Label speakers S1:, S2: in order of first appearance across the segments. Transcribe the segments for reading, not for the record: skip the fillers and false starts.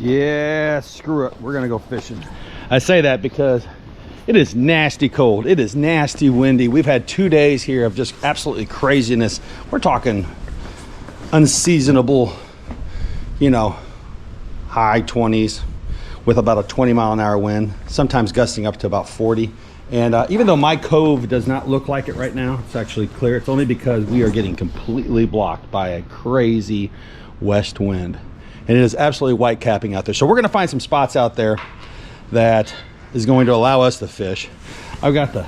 S1: Yeah, screw it. We're gonna go fishing. I say that because it is nasty cold. It is nasty windy. We've had 2 days here of just absolutely craziness. We're talking unseasonable, you know, high 20s with about a 20-mile-an-hour wind, sometimes gusting up to about 40. And even though my cove does not look like it right now, it's actually clear. It's only because we are getting completely blocked by a crazy west wind. And it is absolutely white capping out there. So we're gonna find some spots out there that is going to allow us to fish. I've got the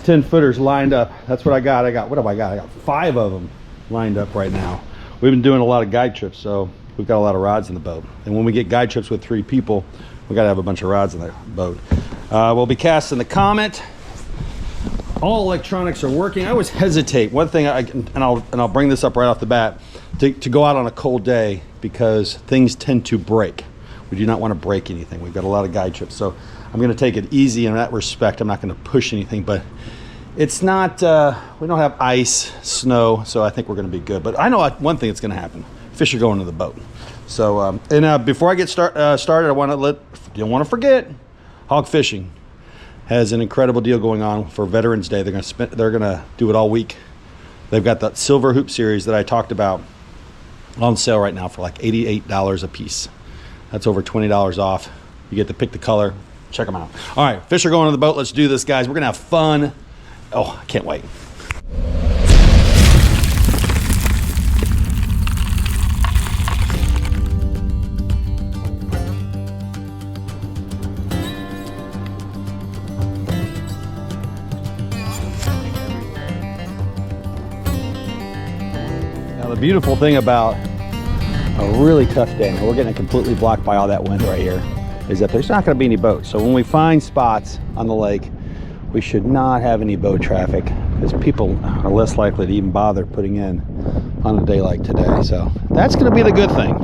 S1: 10-footers lined up. That's what I got. What have I got? I got 5 of them lined up right now. We've been doing a lot of guide trips, so we've got a lot of rods in the boat. And when we get guide trips with 3 people, we got to have a bunch of rods in the boat. We'll be casting the Comet. All electronics are working. I always hesitate. One thing, I'll bring this up right off the bat, to go out on a cold day because things tend to break. We do not want to break anything. We've got a lot of guide trips, so I'm going to take it easy in that respect. I'm not going to push anything, but it's not, we don't have ice, snow, so I think we're going to be good. But I know one thing that's going to happen. Fish are going to the boat. So, before I get started, don't want to forget, Hog Fishing has an incredible deal going on for Veterans Day. They're going to do it all week. They've got that Silver Hoop series that I talked about on sale right now for like $88 a piece. That's over $20 off. You get to pick the color. Check them out. All right, fish are going to the boat. Let's do this, guys. We're going to have fun. Oh, I can't wait. Now, the beautiful thing about a really tough day, and we're getting completely blocked by all that wind right here, is that there's not going to be any boats. So when we find spots on the lake, we should not have any boat traffic because people are less likely to even bother putting in on a day like today. So that's going to be the good thing.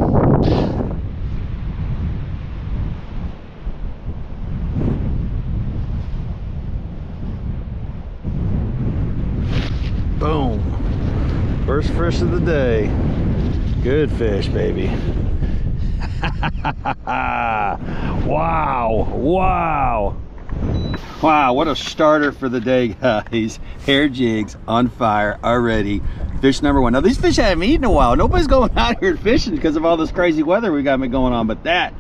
S1: Boom. First fish of the day. Good fish, baby. Wow, wow. Wow, what a starter for the day, guys. Hair jigs on fire already. Fish number 1. Now, these fish haven't eaten in a while. Nobody's going out here fishing because of all this crazy weather we got going on, but that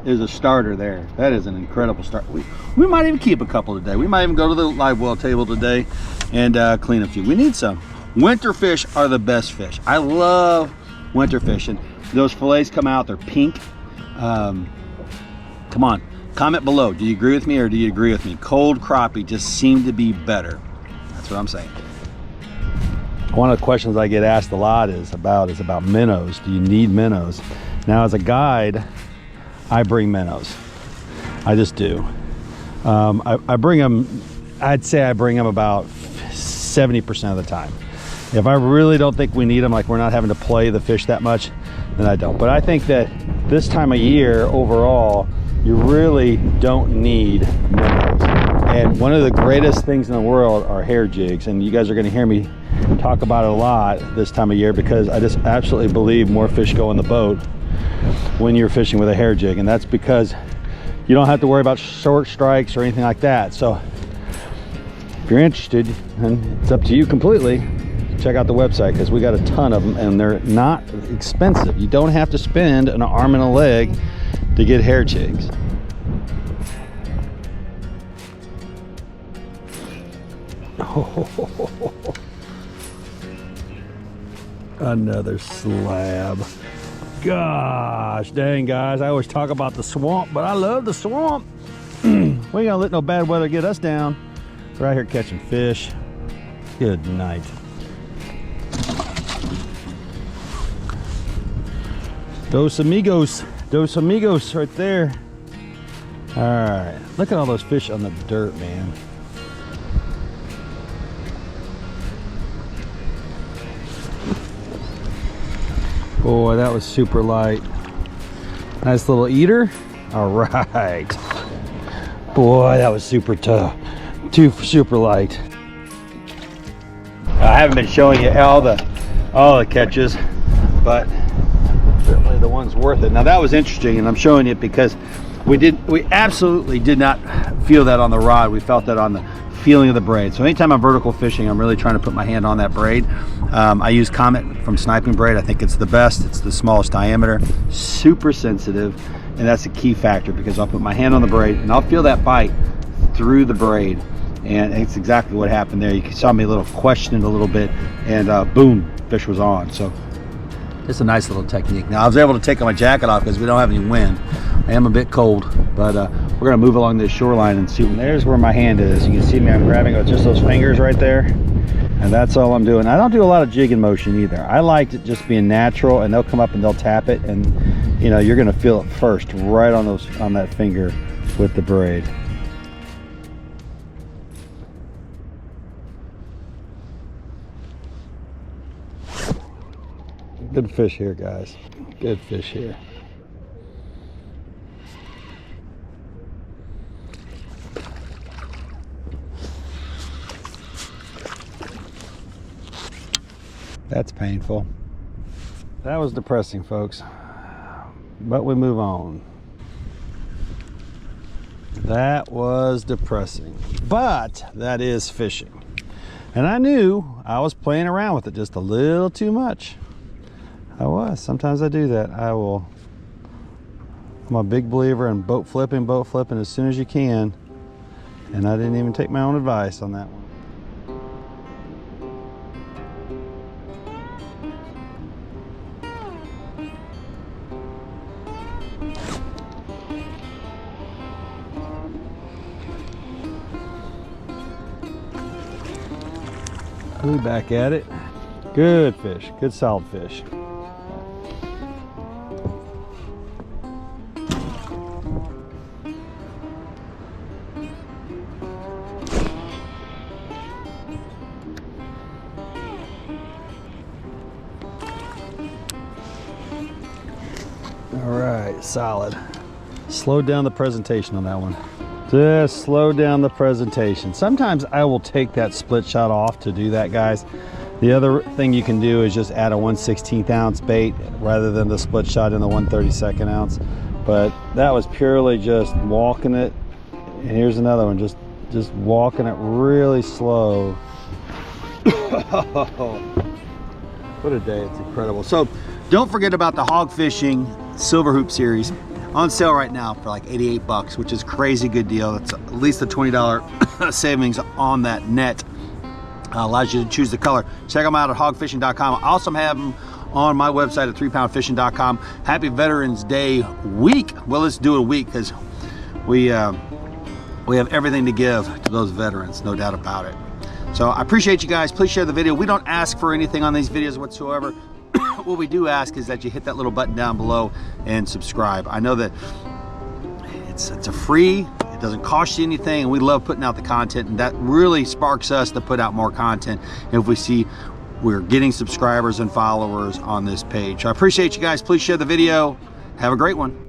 S1: is a starter there. That is an incredible start. We might even keep a couple today. We might even go to the live well table today and clean a few. We need some. Winter fish are the best fish. I love winter fishing. Those fillets come out, they're pink. Come on, comment below. Do you agree with me or do you agree with me? Cold crappie just seem to be better. That's what I'm saying. One of the questions I get asked a lot is about minnows. Do you need minnows? Now, as a guide, I bring minnows. I just do. I bring them, I'd say I bring them about 70% of the time. If I really don't think we need them, like we're not having to play the fish that much, then I don't. But I think that this time of year overall, you really don't need minnows. And one of the greatest things in the world are hair jigs. And you guys are gonna hear me talk about it a lot this time of year because I just absolutely believe more fish go in the boat when you're fishing with a hair jig. And that's because you don't have to worry about short strikes or anything like that. So if you're interested, and it's up to you completely, check out the website because we got a ton of them and they're not expensive. You don't have to spend an arm and a leg to get hair jigs. Oh, another slab. Gosh dang, guys, I always talk about the swamp, but I love the swamp. We ain't gonna let no bad weather get us down. We're out here catching fish. Good night. Dos amigos right there. All right, look at all those fish on the dirt, man. Boy, that was super light. Nice little eater. All right. Boy, that was super tough. Super light. I haven't been showing you all the catches, but certainly definitely the one's worth it. Now that was interesting, and I'm showing it because we absolutely did not feel that on the rod. We felt that on the feeling of the braid. So anytime I'm vertical fishing, I'm really trying to put my hand on that braid. I use Comet from Sniping Braid. I think it's the best. It's the smallest diameter, super sensitive, and that's a key factor because I'll put my hand on the braid and I'll feel that bite through the braid, and it's exactly what happened there. You saw me a little questioning a little bit, and boom, fish was on. So it's a nice little technique. Now I was able to take my jacket off because we don't have any wind. I am a bit cold, but we're gonna move along this shoreline and see. There's where my hand is. You can see me, I'm grabbing with just those fingers right there, and that's all I'm doing. I don't do a lot of jigging motion either. I like it just being natural, and they'll come up and they'll tap it, and you know, you're gonna feel it first right on that finger with the braid. Good fish here, guys. Good fish here. That's painful. That was depressing, folks. But we move on. That was depressing. But that is fishing. And I knew I was playing around with it just a little too much. I was. Sometimes I do that. I'm a big believer in boat flipping as soon as you can. And I didn't even take my own advice on that one. We'll be back at it. Good fish. Good solid fish. All right, solid. Slow down the presentation on that one. Just slow down the presentation. Sometimes I will take that split shot off to do that, guys. The other thing you can do is just add a 1/16 ounce bait rather than the split shot in the 1/32 ounce. But that was purely just walking it. And here's another one, just walking it really slow. What a day, it's incredible. So don't forget about the Hog Fishing Silver Hoop Series. On sale right now for like 88 bucks, which is crazy good deal. That's at least a $20 savings on that net. Allows you to choose the color. Check them out at hogfishing.com. I also have them on my website at 3poundfishing.com. Happy Veterans Day week. Well, let's do it a week because we have everything to give to those veterans, no doubt about it. So I appreciate you guys. Please share the video. We don't ask for anything on these videos whatsoever. What we do ask is that you hit that little button down below and subscribe. I know that it's a free, it doesn't cost you anything, and we love putting out the content, and that really sparks us to put out more content if we see we're getting subscribers and followers on this page. I appreciate you guys. Please share the video. Have a great one.